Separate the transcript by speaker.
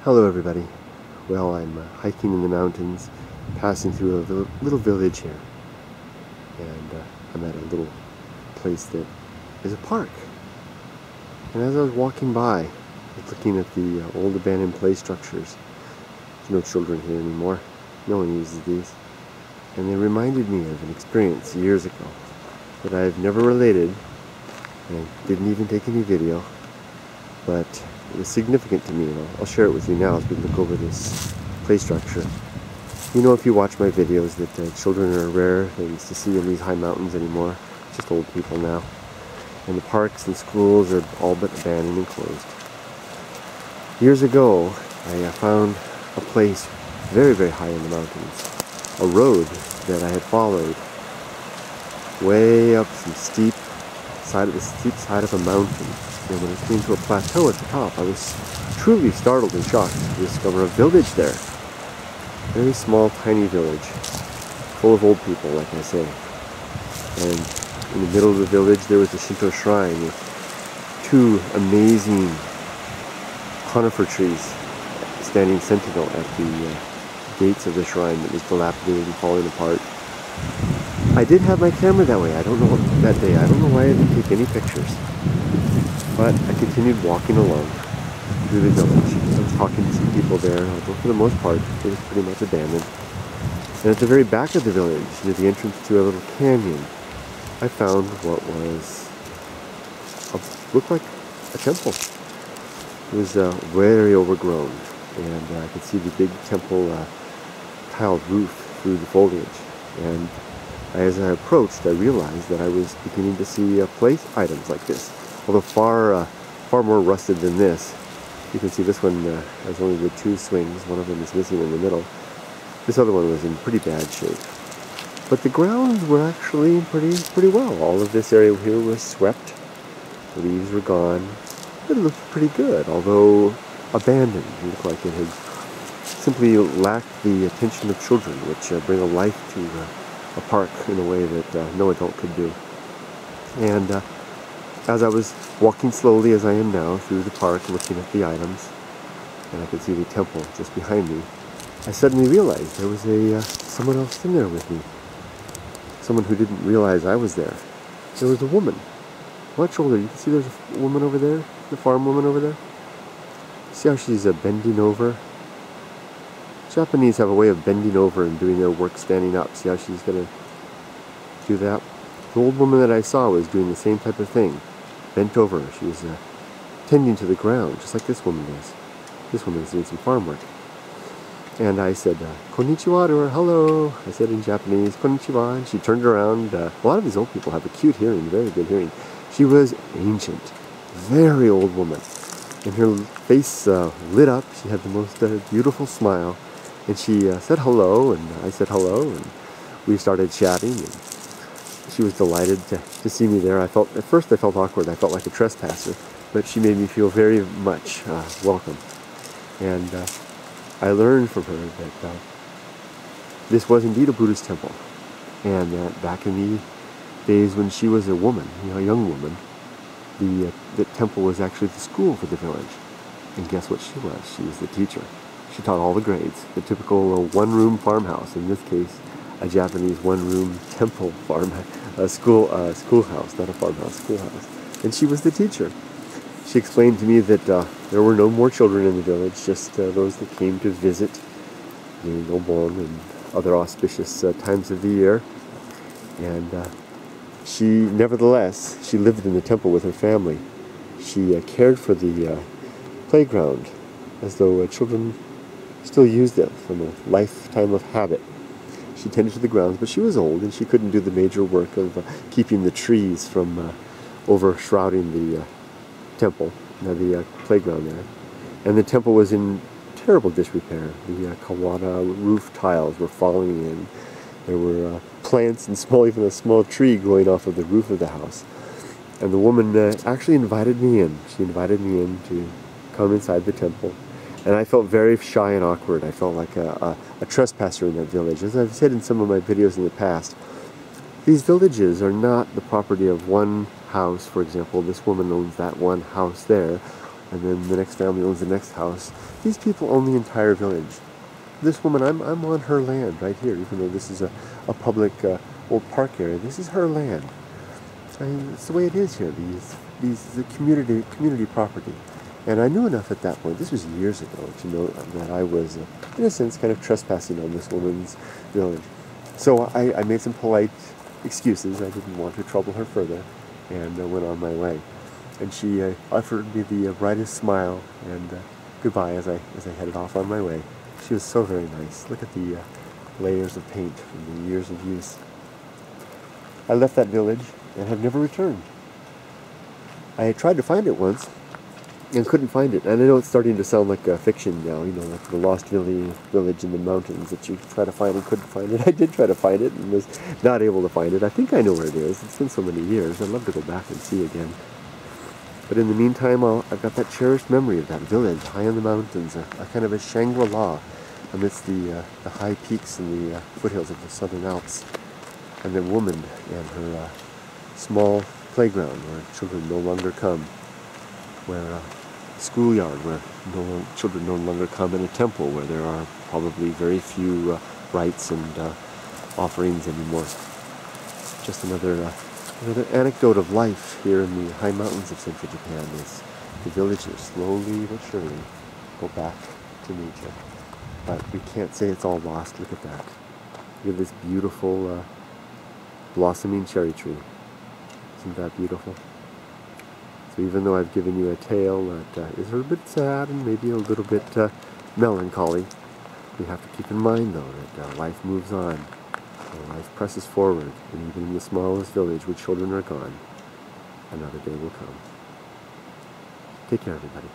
Speaker 1: Hello everybody. Well, I'm hiking in the mountains, passing through a little village here, and I'm at a little place that is a park. And as I was walking by, I was looking at the old abandoned play structures. There's no children here anymore. No one uses these. And they reminded me of an experience years ago that I've never related, and didn't even take any video, but it was significant to me, and I'll share it with you now as we look over this play structure. You know, if you watch my videos, that children are rare things to see in these high mountains anymore. It's just old people now. And the parks and schools are all but abandoned and closed. Years ago, I found a place very, very high in the mountains. A road that I had followed way up some steep side of a mountain. And when it came to a plateau at the top, I was truly startled and shocked to discover a village there. Very small, tiny village, full of old people, like I say. And in the middle of the village, there was a Shinto shrine with two amazing conifer trees standing sentinel at the gates of the shrine that was dilapidated and falling apart. I did have my camera that way. I don't know that day. I don't know why I didn't take any pictures. But I continued walking along through the village. I was talking to some people there, although for the most part it was pretty much abandoned. And at the very back of the village, near the entrance to a little canyon, I found what looked like a temple. It was very overgrown, and I could see the big temple tiled roof through the foliage. And as I approached, I realized that I was beginning to see place items like this. Although far more rusted than this. You can see this one has only the two swings. One of them is missing in the middle. This other one was in pretty bad shape. But the grounds were actually pretty well. All of this area here was swept. The leaves were gone. It looked pretty good, although abandoned. It looked like it had simply lacked the attention of children, which bring a life to a park in a way that no adult could do. And as I was walking slowly, as I am now, through the park, looking at the items, and I could see the temple just behind me, I suddenly realized there was someone else in there with me. Someone who didn't realize I was there. There was a woman, much older. You can see there's a woman over there, the farm woman over there. See how she's bending over? Japanese have a way of bending over and doing their work standing up. See how she's going to do that? The old woman that I saw was doing the same type of thing. Bent over. She was tending to the ground, just like this woman is. This woman is doing some farm work. And I said, konnichiwa to her, hello. I said in Japanese, konnichiwa. And she turned around. A lot of these old people have acute hearing, very good hearing. She was ancient, very old woman. And her face lit up. She had the most beautiful smile. And she said hello, and I said hello, and we started chatting. And she was delighted to see me there. At first I felt awkward. I felt like a trespasser, but she made me feel very much welcome. And I learned from her that this was indeed a Buddhist temple, and that back in the days when she was a woman, a young woman, the temple was actually the school for the village. And guess what she was? She was the teacher. She taught all the grades. The typical one-room farmhouse. In this case, a Japanese one-room temple schoolhouse, not a farmhouse, schoolhouse. And she was the teacher. She explained to me that there were no more children in the village, just those that came to visit during Obon and other auspicious times of the year. And nevertheless, she lived in the temple with her family. She cared for the playground as though children still used it from a lifetime of habit. She tended to the grounds, but she was old and she couldn't do the major work of keeping the trees from overshrouding the temple, the playground there. And the temple was in terrible disrepair. The Kawada roof tiles were falling in. There were plants and even a small tree growing off of the roof of the house. And the woman actually invited me in. She invited me in to come inside the temple. And I felt very shy and awkward. I felt like a trespasser in that village. As I've said in some of my videos in the past, these villages are not the property of one house. For example, this woman owns that one house there, and then the next family owns the next house. These people own the entire village. This woman, I'm on her land right here, even though this is a public old park area. This is her land. I mean, it's the way it is here. The community property. And I knew enough at that point, this was years ago, to know that I was, in a sense, kind of trespassing on this woman's village. So I made some polite excuses. I didn't want to trouble her further, and went on my way. And she offered me the brightest smile and goodbye as I headed off on my way. She was so very nice. Look at the layers of paint from the years of use. I left that village and have never returned. I tried to find it once and couldn't find it. And I know it's starting to sound like a fiction now, you know, like the lost village in the mountains that you try to find and couldn't find it. I did try to find it and was not able to find it. I think I know where it is. It's been so many years. I'd love to go back and see again. But in the meantime, I've got that cherished memory of that village high in the mountains, a kind of a Shangri-La amidst the high peaks and the foothills of the Southern Alps. And the woman and her small playground where children no longer come, where schoolyard where children no longer come, in a temple where there are probably very few rites and offerings anymore. Just another anecdote of life here in the high mountains of central Japan is the villages slowly but surely go back to nature. But we can't say it's all lost. Look at that. Look at this beautiful blossoming cherry tree. Isn't that beautiful? So even though I've given you a tale that is a little bit sad and maybe a little bit melancholy, we have to keep in mind though that life moves on. Life presses forward, and even in the smallest village where children are gone, another day will come. Take care, everybody.